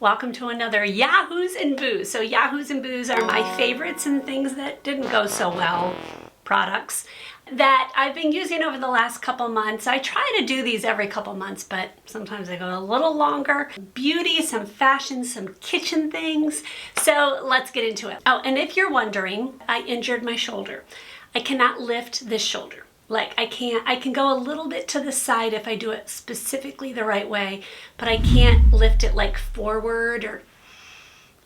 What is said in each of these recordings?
Welcome to another Yahoos and Boos. So Yahoos and Boos are my favorites and things that didn't go so well products that I've been using over the last couple months. I try to do these every couple months, but sometimes they go a little longer. Beauty, some fashion, some kitchen things. So let's get into it. Oh, and if you're wondering, I injured my shoulder. I cannot lift this shoulder. Like I can go a little bit to the side if I do it specifically the right way, but I can't lift it like forward or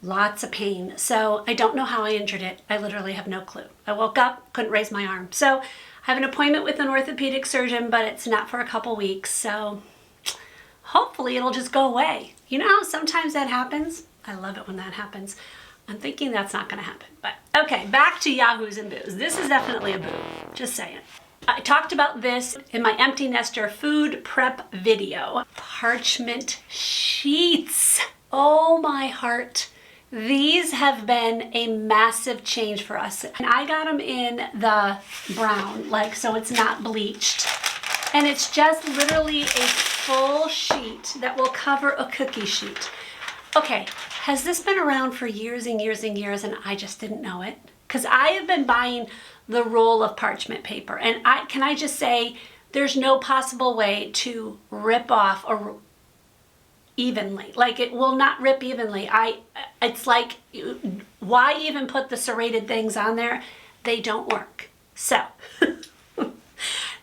lots of pain. So I don't know how I injured it. I literally have no clue. I woke up, couldn't raise my arm. So I have an appointment with an orthopedic surgeon, but it's not for a couple weeks. So hopefully it'll just go away. You know how sometimes that happens? I love it when that happens. I'm thinking that's not going to happen, but okay, back to Yahoos and Boos. This is definitely a boo, just saying. I talked about this in my empty nester food prep video. Parchment sheets. Oh my heart. These have been a massive change for us. And I got them in the brown, like so it's not bleached. And it's just literally a full sheet that will cover a cookie sheet. Okay, has this been around for years and years and years and I just didn't know it? Because I have been buying the roll of parchment paper, and can I just say there's no possible way to rip off or evenly. Like it will not rip evenly. It's like, why even put the serrated things on there? They don't work. So then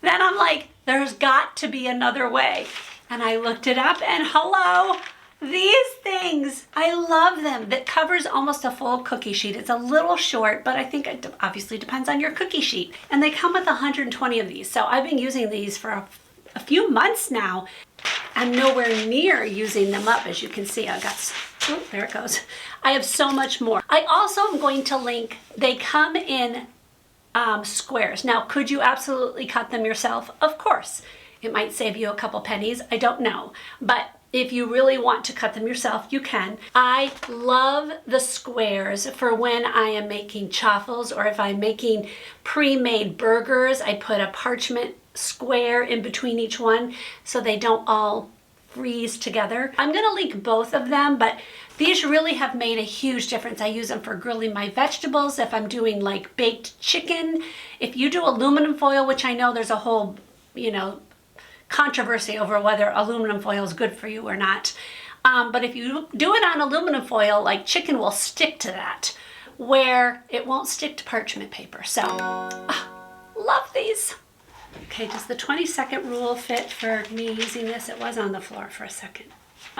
I'm like, there's got to be another way. And I looked it up and hello, these things, I love them. That covers almost a full cookie sheet. It's a little short, but I think it obviously depends on your cookie sheet. And they come with 120 of these. So I've been using these for a few months now. I'm nowhere near using them up. As you can see, I've got, oh, there it goes. I have so much more. I also am going to link, they come in squares. Now, could you absolutely cut them yourself? Of course. It might save you a couple pennies. I don't know. But if you really want to cut them yourself, you can. I love the squares for when I am making chaffles or if I'm making pre-made burgers. I put a parchment square in between each one so they don't all freeze together. I'm gonna link both of them, but these really have made a huge difference. I use them for grilling my vegetables, if I'm doing like baked chicken. If you do aluminum foil, which I know there's a whole, controversy over whether aluminum foil is good for you or not. But if you do it on aluminum foil, like chicken will stick to that, where it won't stick to parchment paper. So, love these. Okay, does the 20-second rule fit for me using this? It was on the floor for a second.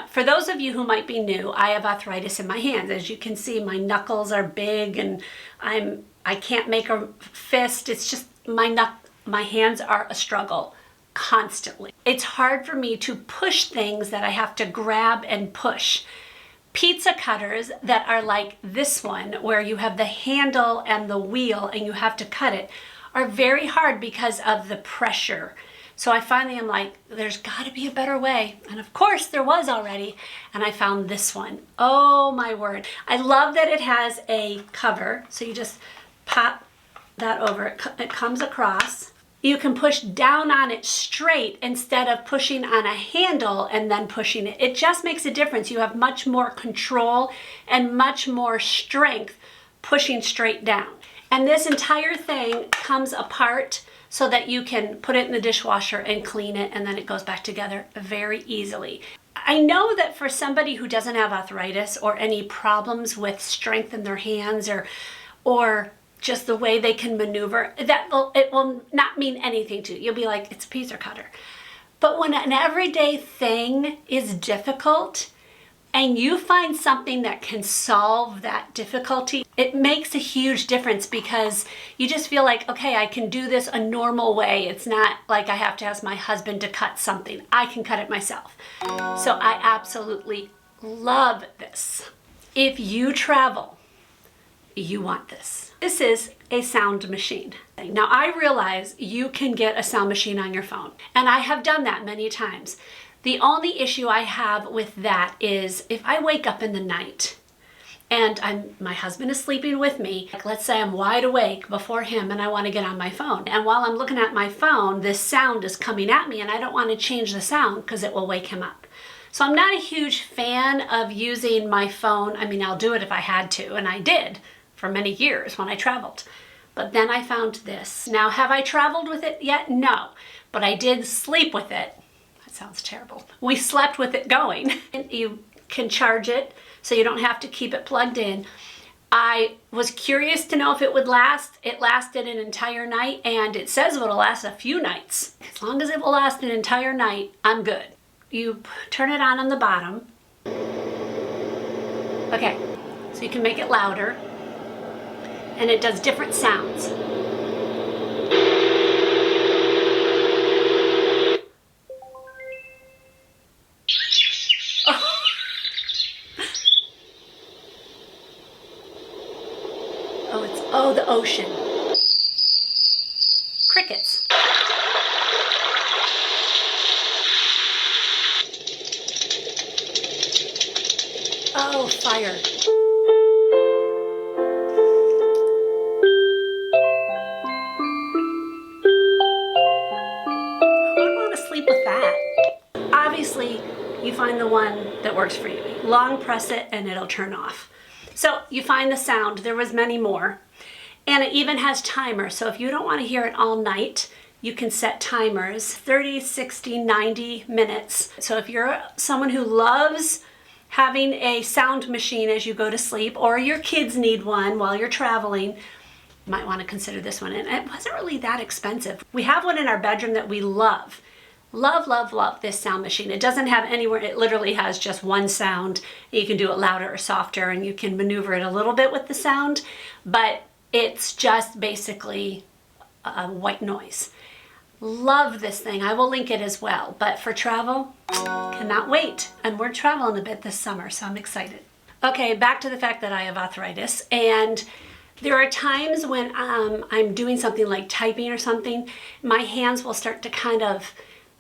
For those of you who might be new, I have arthritis in my hands. As you can see, my knuckles are big and I can't make a fist. It's just my hands are a struggle. Constantly. It's hard for me to push things that I have to grab and push. Pizza cutters that are like this one, where you have the handle and the wheel and you have to cut it, are very hard because of the pressure. So I finally am like, there's got to be a better way. And of course there was already, and I found this one. Oh my word. I love that it has a cover. So you just pop that over. It comes across. You can push down on it straight instead of pushing on a handle and then pushing it. It just makes a difference. You have much more control and much more strength pushing straight down. And this entire thing comes apart so that you can put it in the dishwasher and clean it, and then it goes back together very easily. I know that for somebody who doesn't have arthritis or any problems with strength in their hands or just the way they can maneuver, it will not mean anything to you. You'll be like, it's a pizza cutter. But when an everyday thing is difficult and you find something that can solve that difficulty, it makes a huge difference because you just feel like, okay, I can do this a normal way. It's not like I have to ask my husband to cut something. I can cut it myself. So I absolutely love this. If you travel, you want this. This is a sound machine. Now I realize you can get a sound machine on your phone, and I have done that many times. The only issue I have with that is if I wake up in the night and my husband is sleeping with me, like let's say I'm wide awake before him and I want to get on my phone. And while I'm looking at my phone, this sound is coming at me and I don't want to change the sound because it will wake him up. So I'm not a huge fan of using my phone. I mean, I'll do it if I had to, and I did for many years when I traveled. But then I found this. Now, have I traveled with it yet? No, but I did sleep with it. That sounds terrible. We slept with it going. You can charge it so you don't have to keep it plugged in. I was curious to know if it would last. It lasted an entire night, and it says it'll last a few nights. As long as it will last an entire night, I'm good. You turn it on the bottom. Okay, so you can make it louder, and it does different sounds. Oh, the ocean. Crickets. Oh, fire. Who would want to sleep with that? Obviously, you find the one that works for you. Long press it and it'll turn off. So you find the sound. There was many more. And it even has timers, so if you don't want to hear it all night, you can set timers, 30, 60, 90 minutes. So if you're someone who loves having a sound machine as you go to sleep, or your kids need one while you're traveling, you might want to consider this one. And it wasn't really that expensive. We have one in our bedroom that we love. Love, love, love this sound machine. It doesn't have anywhere, it literally has just one sound. You can do it louder or softer, and you can maneuver it a little bit with the sound, but it's just basically a white noise. Love this thing. I will link it as well. But for travel, cannot wait. And we're traveling a bit this summer, so I'm excited. Okay, back to the fact that I have arthritis. And there are times when I'm doing something like typing or something, my hands will start to kind of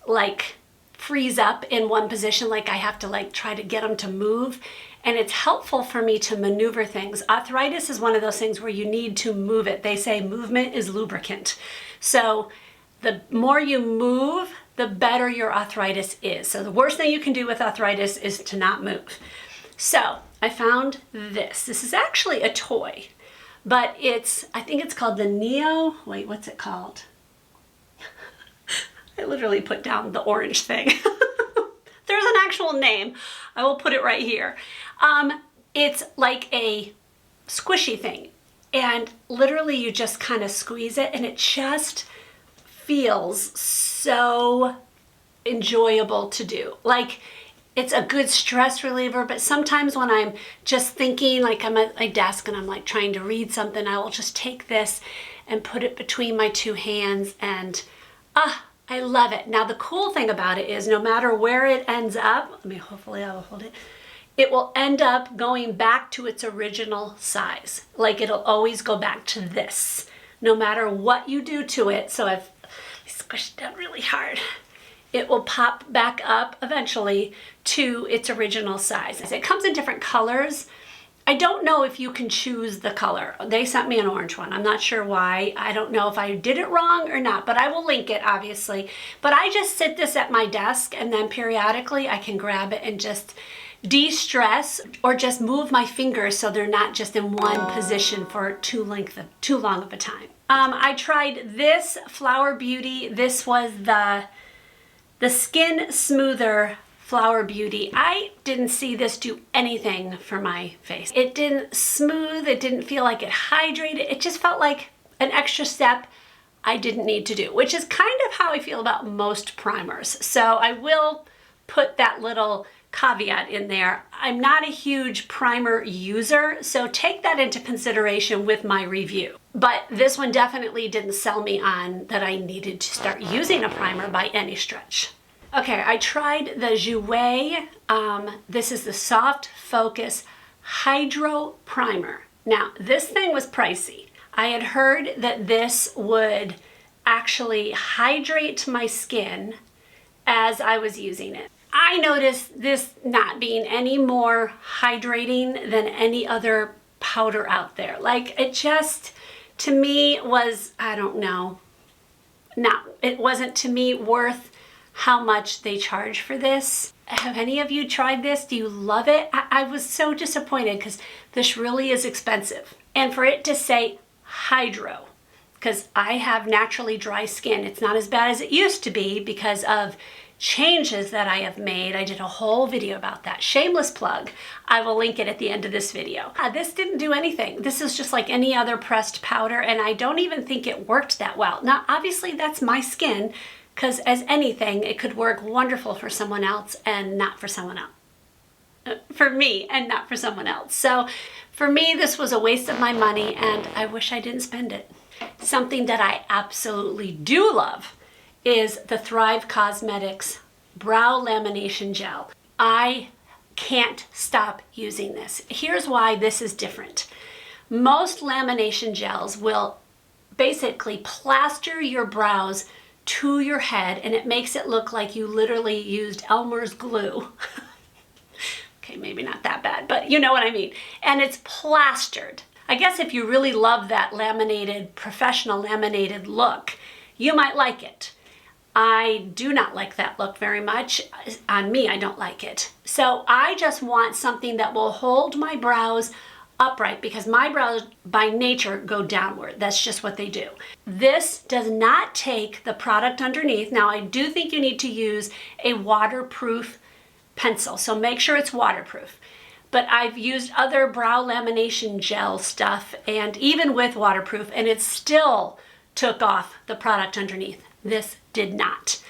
like freeze up in one position, like I have to like try to get them to move. And it's helpful for me to maneuver things. Arthritis is one of those things where you need to move it. They say movement is lubricant. So the more you move, the better your arthritis is. So the worst thing you can do with arthritis is to not move. So I found this. This is actually a toy, but I think it's called the Neo, wait, what's it called? I literally put down the orange thing. There's an actual name. I will put it right here. It's like a squishy thing, and literally you just kind of squeeze it and it just feels so enjoyable to do. Like, it's a good stress reliever, but sometimes when I'm just thinking, like I'm at my desk and I'm like trying to read something, I will just take this and put it between my two hands, and I love it. Now the cool thing about it is no matter where it ends up, hopefully I will hold it, it will end up going back to its original size. Like, it'll always go back to this, no matter what you do to it. So I've squished it down really hard. It will pop back up eventually to its original size. It comes in different colors. I don't know if you can choose the color. They sent me an orange one. I'm not sure why. I don't know if I did it wrong or not, but I will link it, obviously. But I just sit this at my desk, and then periodically I can grab it and just de-stress, or just move my fingers so they're not just in one position for too long of a time. I tried this Flower Beauty. This was the Skin Smoother Flower Beauty. I didn't see this do anything for my face. It didn't smooth, it didn't feel like it hydrated. It just felt like an extra step I didn't need to do, which is kind of how I feel about most primers. So I will put that little caveat in there. I'm not a huge primer user, so take that into consideration with my review. But this one definitely didn't sell me on that I needed to start using a primer by any stretch. Okay, I tried the Jouer. This is the Soft Focus Hydro Primer. Now, this thing was pricey. I had heard that this would actually hydrate my skin as I was using it. I noticed this not being any more hydrating than any other powder out there. Like, it just, to me, was, I don't know, it wasn't to me worth how much they charge for this. Have any of you tried this? Do you love it? I was so disappointed because this really is expensive. And for it to say hydro, because I have naturally dry skin. It's not as bad as it used to be because of changes that I have made. I did a whole video about that. Shameless plug. I will link it at the end of this video. This didn't do anything. This is just like any other pressed powder, and I don't even think it worked that well. Now, obviously that's my skin, because as anything, it could work wonderful for someone else and not for someone else. For me and not for someone else. So for me, this was a waste of my money, and I wish I didn't spend it. Something that I absolutely do love is the Thrive Cosmetics Brow Lamination Gel. I can't stop using this. Here's why this is different. Most lamination gels will basically plaster your brows to your head, and it makes it look like you literally used Elmer's glue. Okay, maybe not that bad, but you know what I mean. And it's plastered. I guess if you really love that laminated, professional laminated look, you might like it. I do not like that look very much. On me, I don't like it. So I just want something that will hold my brows upright, because my brows by nature go downward. That's just what they do. This does not take the product underneath. Now, I do think you need to use a waterproof pencil, so make sure it's waterproof. But I've used other brow lamination gel stuff, and even with waterproof, and it still took off the product underneath. This did not.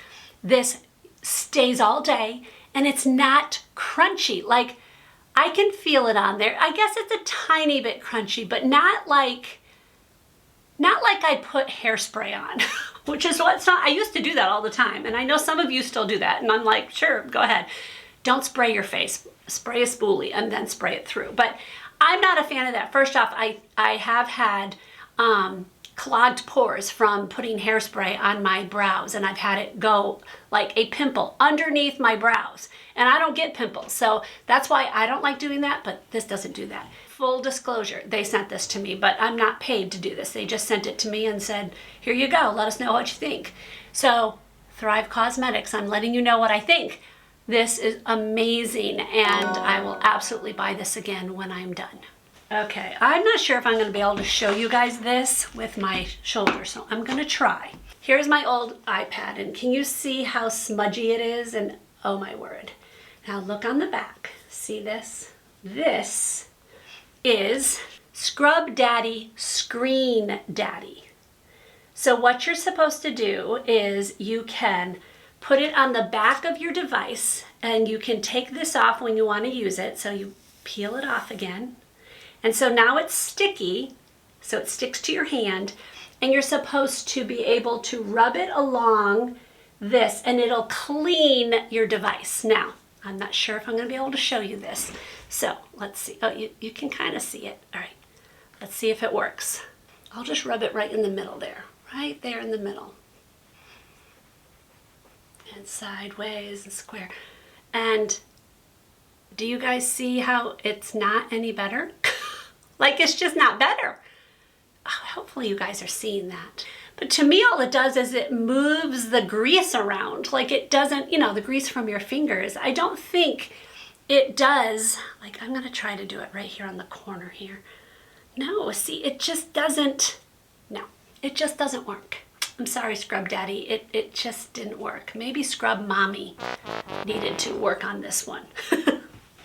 This stays all day, and it's not crunchy. Like, I can feel it on there. I guess it's a tiny bit crunchy, but not like I put hairspray on, which is what's not. I used to do that all the time, and I know some of you still do that, and I'm like, sure, go ahead. Don't spray your face. Spray a spoolie and then spray it through. But I'm not a fan of that. First off, I have had clogged pores from putting hairspray on my brows, and I've had it go like a pimple underneath my brows, and I don't get pimples. So that's why I don't like doing that, but this doesn't do that. Full disclosure, they sent this to me, but I'm not paid to do this. They just sent it to me and said, here you go, let us know what you think. So Thrive Cosmetics, I'm letting you know what I think. This is amazing, and I will absolutely buy this again when I'm done. Okay, I'm not sure if I'm going to be able to show you guys this with my shoulder, so I'm going to try. Here's my old iPad, and can you see how smudgy it is? And oh my word. Now look on the back. See this? This is Scrub Daddy Screen Daddy. So what you're supposed to do is you can put it on the back of your device, and you can take this off when you want to use it. So you peel it off again. And so now it's sticky, so it sticks to your hand, and you're supposed to be able to rub it along this, and it'll clean your device. Now, I'm not sure if I'm going to be able to show you this. So let's see. Oh, you can kind of see it. All right, let's see if it works. I'll just rub it right in the middle there, right there in the middle. And sideways and square. And do you guys see how it's not any better? Like, it's just not better. Hopefully you guys are seeing that. But to me, all it does is it moves the grease around. Like, it doesn't, you know, the grease from your fingers. I don't think it does. Like, I'm going to try to do it right here on the corner here. No, see, it just doesn't, no, it just doesn't work. I'm sorry, Scrub Daddy, it just didn't work. Maybe Scrub Mommy needed to work on this one.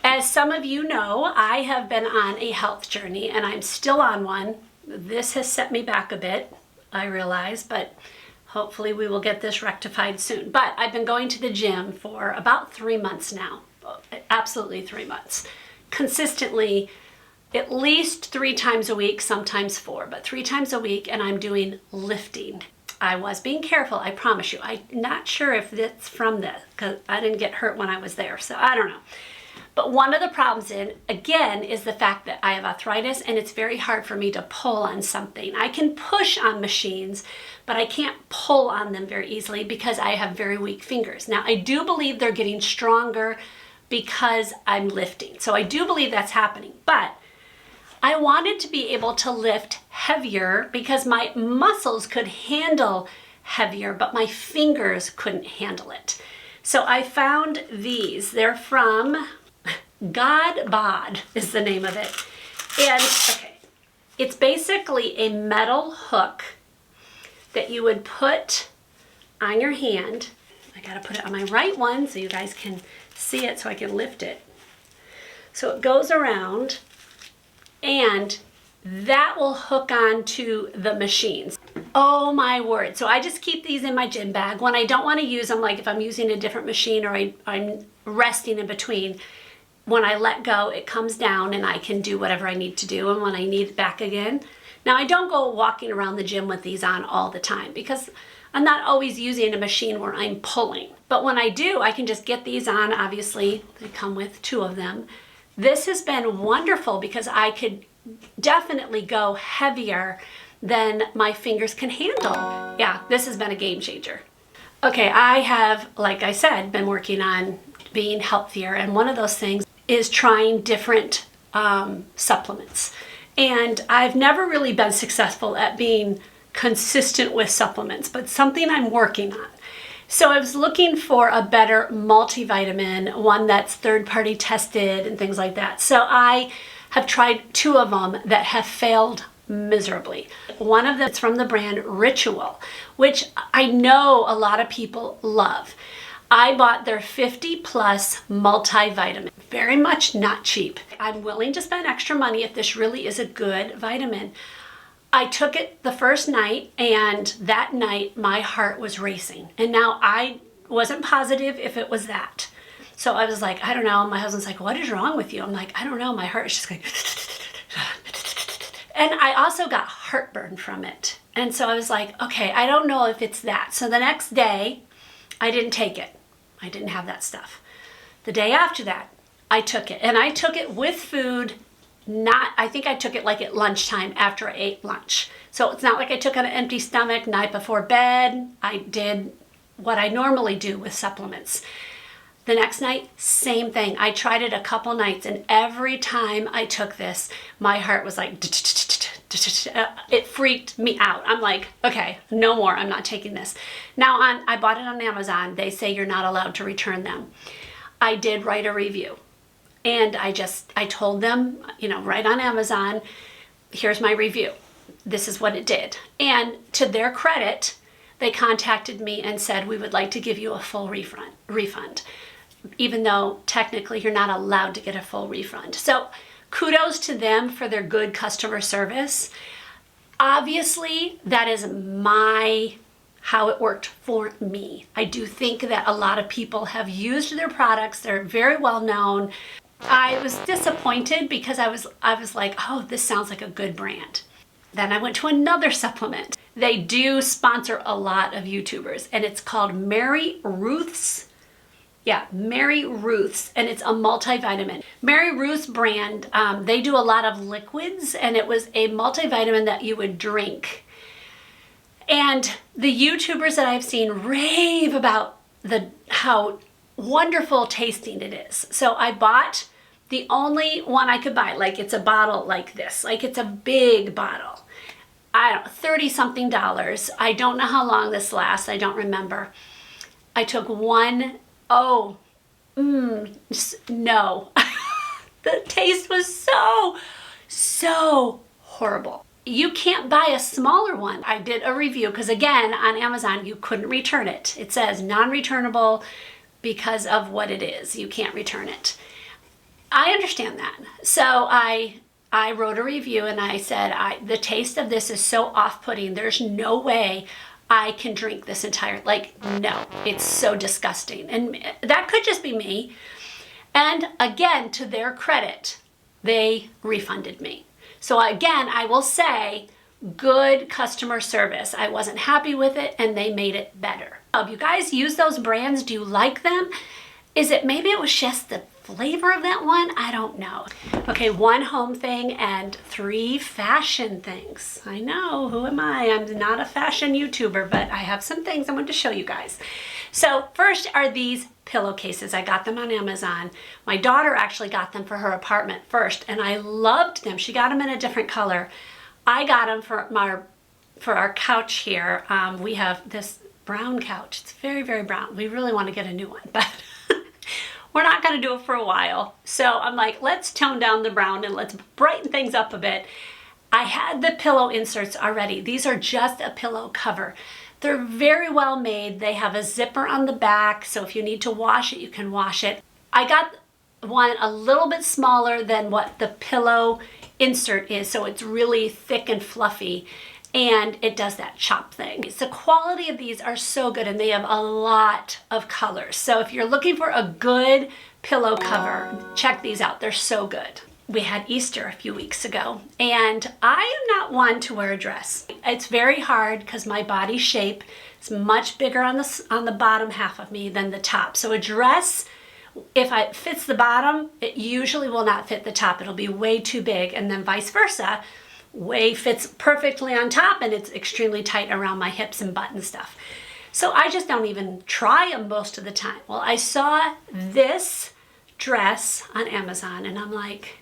As some of you know, I have been on a health journey, and I'm still on one. This has set me back a bit, I realize, but hopefully we will get this rectified soon. But I've been going to the gym for about 3 months now, absolutely 3 months, consistently, at least 3 times a week, sometimes 4, but 3 times a week, and I'm doing lifting. I was being careful, I promise you. I'm not sure if it's from this, because I didn't get hurt when I was there, so I don't know. But one of the problems, again, is the fact that I have arthritis, and it's very hard for me to pull on something. I can push on machines, but I can't pull on them very easily because I have very weak fingers. Now, I do believe they're getting stronger because I'm lifting. So I do believe that's happening, but I wanted to be able to lift heavier because my muscles could handle heavier, but my fingers couldn't handle it. So I found these. They're from God Bod is the name of it. And okay, it's basically a metal hook that you would put on your hand. I gotta put it on my right one so you guys can see it so I can lift it. So it goes around and that will hook on to the machines. Oh my word. So I just keep these in my gym bag. When I don't want to use them, like if I'm using a different machine or I'm resting in between, when I let go, it comes down and I can do whatever I need to do. And when I need it back again. Now I don't go walking around the gym with these on all the time because I'm not always using a machine where I'm pulling. But when I do, I can just get these on. Obviously, they come with 2 of them. This has been wonderful because I could definitely go heavier than my fingers can handle. Yeah, this has been a game changer. Okay, I have, like I said, been working on being healthier, and one of those things is trying different supplements. And I've never really been successful at being consistent with supplements, but something I'm working on. So I was looking for a better multivitamin, one that's third-party tested and things like that. So I have tried 2 of them that have failed miserably. One of them is from the brand Ritual, which I know a lot of people love. I bought their 50 plus multivitamin. Very much not cheap. I'm willing to spend extra money if this really is a good vitamin. I took it the first night, and that night my heart was racing. And now I wasn't positive if it was that. So I was like, I don't know. My husband's like, what is wrong with you? I'm like, I don't know. My heart is just going. And I also got heartburn from it. And so I was like, okay, I don't know if it's that. So the next day, I didn't take it. I didn't have that stuff. The day after that, I took it. And I took it with food. I think I took it like at lunchtime after I ate lunch. So it's not like I took it on an empty stomach night before bed. I did what I normally do with supplements. The next night, same thing. I tried it a couple nights, and every time I took this, my heart was like, it freaked me out. I'm like, okay, no more. I'm not taking this. Now, I bought it on Amazon. They say you're not allowed to return them. I did write a review. And I told them, right on Amazon, here's my review. This is what it did. And to their credit, they contacted me and said, we would like to give you a full refund, even though technically you're not allowed to get a full refund. So kudos to them for their good customer service. Obviously, that is how it worked for me. I do think that a lot of people have used their products. They're very well known. I was disappointed because I was like, oh, this sounds like a good brand. Then I went to another supplement. They do sponsor a lot of YouTubers, and it's called Mary Ruth's. Yeah, Mary Ruth's, and it's a multivitamin. Mary Ruth's brand, they do a lot of liquids, and it was a multivitamin that you would drink. And the YouTubers that I've seen rave about how wonderful tasting it is. So I bought the only one I could buy. Like, it's a bottle like this. Like, it's a big bottle. I don't know, $30-something. I don't know how long this lasts. I don't remember. I took one. Oh, no. The taste was so horrible. You can't buy a smaller one. I did a review because, again, on Amazon, you couldn't return it. It says non-returnable because of what it is. You can't return it. I understand that. So I wrote a review and I said, the taste of this is so off-putting. There's no way I can drink this entire, no, it's so disgusting. And that could just be me. And again, to their credit, they refunded me. So again, I will say, good customer service. I wasn't happy with it, and they made it better. If you guys use those brands, do you like them? Maybe it was just the flavor of that one? I don't know. Okay, 1 home thing and 3 fashion things. I know, who am I? I'm not a fashion YouTuber, but I have some things I want to show you guys. So first are these pillowcases. I got them on Amazon. My daughter actually got them for her apartment first, and I loved them. She got them in a different color. I got them for for our couch here. We have this brown couch. It's very, very brown. We really want to get a new one, but we're not going to do it for a while. So I'm like, let's tone down the brown and let's brighten things up a bit. I had the pillow inserts already. These are just a pillow cover. They're very well made. They have a zipper on the back, so if you need to wash it, you can wash it. I got one a little bit smaller than what the pillow insert is, so it's really thick and fluffy, and it does that chop thing. The quality of these are so good, and they have a lot of colors. So if you're looking for a good pillow cover, check these out. They're so good. We had Easter a few weeks ago, and I am not one to wear a dress. It's very hard because my body shape is much bigger on the bottom half of me than the top. So a dress, if it fits the bottom, it usually will not fit the top. It'll be way too big, and then vice versa. Way fits perfectly on top, and it's extremely tight around my hips and butt and stuff. So I just don't even try them most of the time. Well, I saw this dress on Amazon, and I'm like,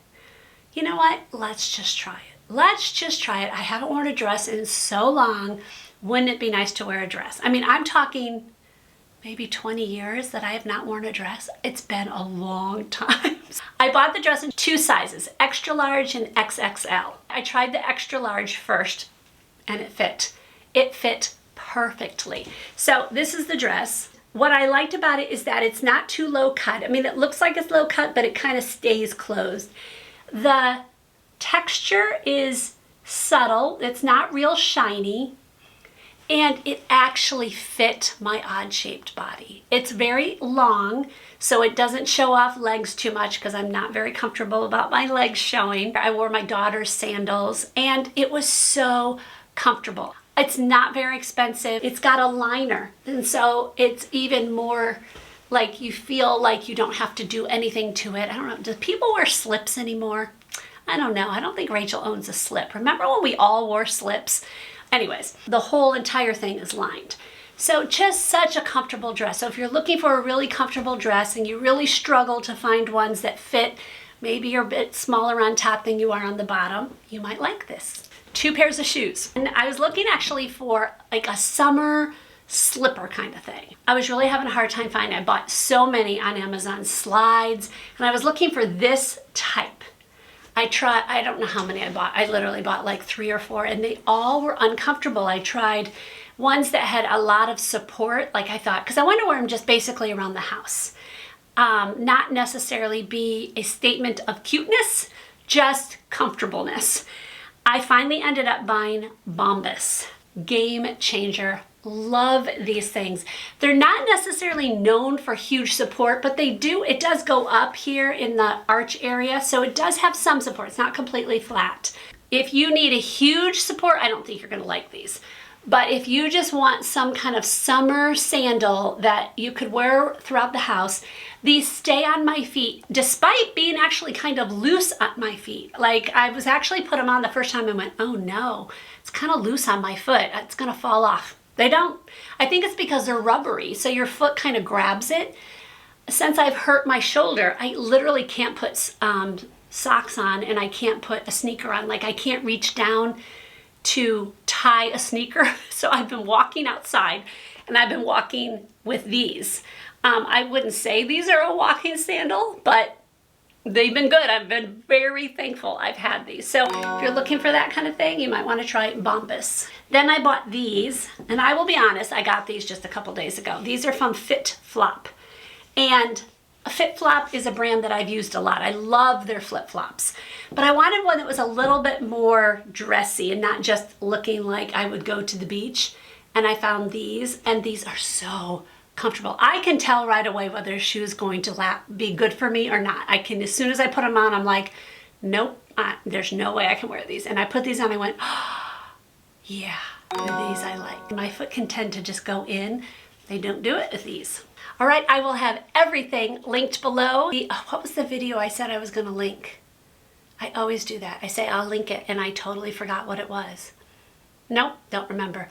you know what? Let's just try it. Let's just try it. I haven't worn a dress in so long. Wouldn't it be nice to wear a dress? I mean, I'm talking maybe 20 years that I have not worn a dress. It's been a long time. I bought the dress in 2 sizes, extra large and XXL. I tried the extra large first, and it fit. It fit perfectly. So this is the dress. What I liked about it is that it's not too low cut. I mean, it looks like it's low cut, but it kind of stays closed. The texture is subtle. It's not real shiny. And it actually fit my odd-shaped body. It's very long, so it doesn't show off legs too much because I'm not very comfortable about my legs showing. I wore my daughter's sandals, and it was so comfortable. It's not very expensive. It's got a liner, and so it's even more like you feel like you don't have to do anything to it. I don't know, do people wear slips anymore? I don't know. I don't think Rachel owns a slip. Remember when we all wore slips? Anyways, the whole entire thing is lined. So just such a comfortable dress. So if you're looking for a really comfortable dress and you really struggle to find ones that fit, maybe you're a bit smaller on top than you are on the bottom, you might like this. 2 pairs of shoes. And I was looking actually for like a summer slipper kind of thing. I was really having a hard time finding. I bought so many on Amazon, slides, and I was looking for this type. I don't know how many I bought. I literally bought like 3 or 4, and they all were uncomfortable. I tried ones that had a lot of support, like I thought, because I want to wear them just basically around the house. Not necessarily be a statement of cuteness, just comfortableness. I finally ended up buying Bombas. Game changer. Love these things. They're not necessarily known for huge support, but it does go up here in the arch area, so it does have some support. It's not completely flat. If you need a huge support, I don't think you're going to like these. But if you just want some kind of summer sandal that you could wear throughout the house, these stay on my feet despite being actually kind of loose on my feet. Like I was actually put them on the first time and went, oh no, it's kind of loose on my foot. It's going to fall off. They don't. I think it's because they're rubbery, so your foot kind of grabs it. Since I've hurt my shoulder, I literally can't put socks on, and I can't put a sneaker on. Like I can't reach down to tie a sneaker. So I've been walking outside, and I've been walking with these. I wouldn't say these are a walking sandal, but they've been good. I've been very thankful I've had these. So if you're looking for that kind of thing, you might want to try Bombas. Then I bought these, and I will be honest, I got these just a couple days ago. These are from Fit Flop. And Fit Flop is a brand that I've used a lot. I love their flip-flops. But I wanted one that was a little bit more dressy and not just looking like I would go to the beach. And I found these, and these are so comfortable. I can tell right away whether a shoe is going to be good for me or not. I can, as soon as I put them on, I'm like, nope, there's no way I can wear these. And I put these on, I went, oh, yeah, these I like. My foot can tend to just go in. They don't do it with these. All right, I will have everything linked below. What was the video I said I was gonna link? I always do that. I say I'll link it, and I totally forgot what it was. Nope, don't remember.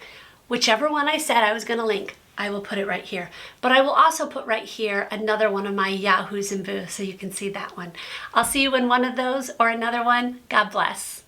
Whichever one I said I was gonna link, I will put it right here. But I will also put right here another one of my Yahoos and Boo so you can see that one. I'll see you in one of those or another one. God bless.